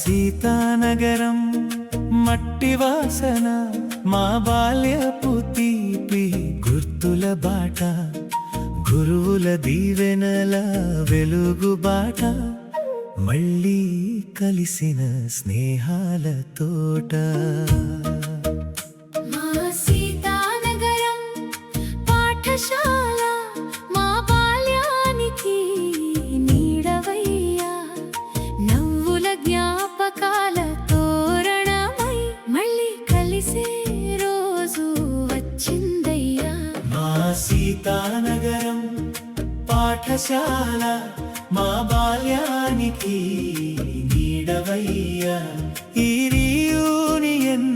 సీతానగరం మట్టి వాసన మా బాల్యపు తీపి గుర్తుల బాట గురువుల దీవెనల వెలుగు బాట మళ్ళీ కలిసిన స్నేహాల తోట సీతానగరం పాఠశాల మా బాల్యానికి నీడవయ్యా ఈ రీయూనియన్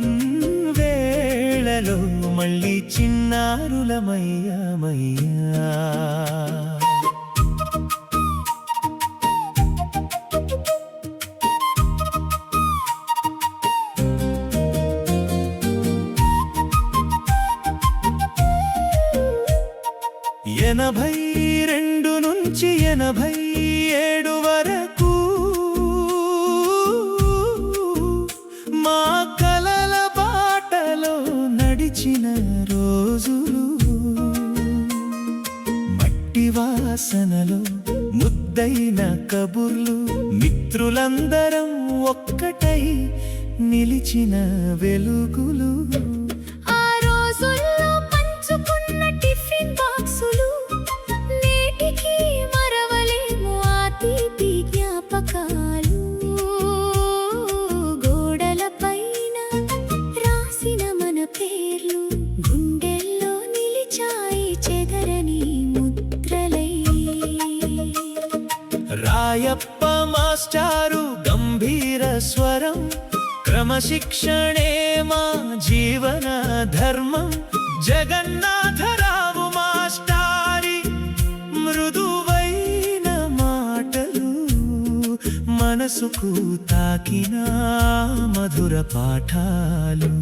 వేళలో మళ్ళీ చిన్నారులమయ్యామయ్యా ఎనభై రెండు నుంచి 87 వరకు మా కలల బాటలో నడిచిన రోజులు మట్టి వాసనలో ముద్దైన కబుర్లు మిత్రులందరం ఒక్కటై నిలిచిన వెలుగులు రాయప్ప మాస్టారు గంభీర స్వరం క్రమశిక్షణే మా జీవన ధర్మం జగన్నాథరావు మాస్టారి మృదువైన మాటలు మనసుకు తాకిన మధుర పాఠాలు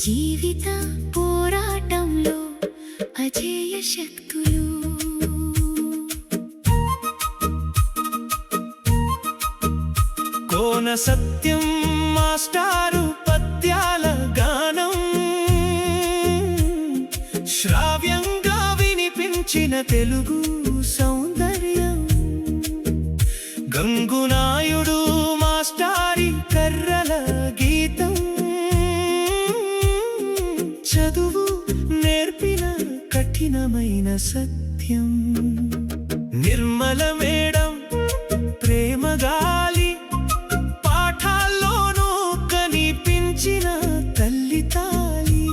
జీవిత పోరాటంలో అజేయ శక్తులు కోన సత్యం మాస్టారు పద్యాల గానం శ్రావ్యంగా వినిపించిన తెలుగు సౌందర్యం గంగునాయుడు మాస్టారి కర్రల గీతం చదువు నేర్పిన కఠినమైన సత్యం నిర్మల మేడం ప్రేమ గాలి పాఠాల్లోనూ కనిపించిన తల్లి తాలి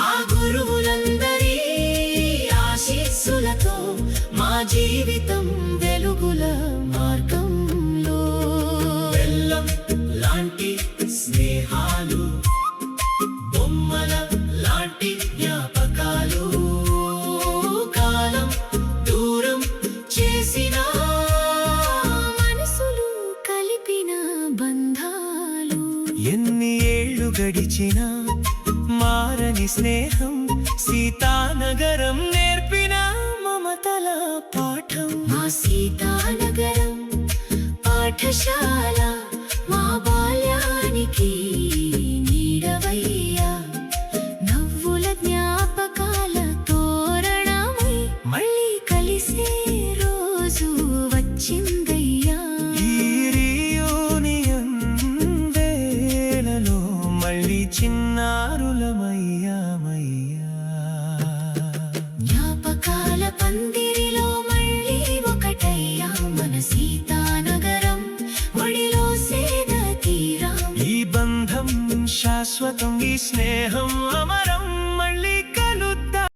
ఆ గురువులందరి ఆశీస్సులతో మా జీవితం వెలుగుల మార్గంలో బెల్లం లాంటి స్నేహాలు లాంటి జ్ఞాపకాలు కాలం దూరం చేసిన మనసులు కలిపిన బంధాలు ఎన్ని ఏళ్ళు గడిచినా మారని స్నేహం సీతానగరం నేర్పిన మమతల పాఠం మా సీతానగరం పాఠశాల మా బాల్యానికి నీడవయ్యా నవ్వుల జ్ఞాపకాల తోరణమై మళ్ళీ కలిసే రోజు వచ్చిందయ్యా ఈ రీయూనియన్ వేళలో మళ్ళీ చిన్నారులమయ్యామయ్యా జ్ఞాపకాల పందిరిలో మళ్ళీ ఒకటయ్యా మన సీతానగరం ఒడిలో సేద తీరా ఈ బంధం శాశ్వతం ఈ స్నేహం అమరం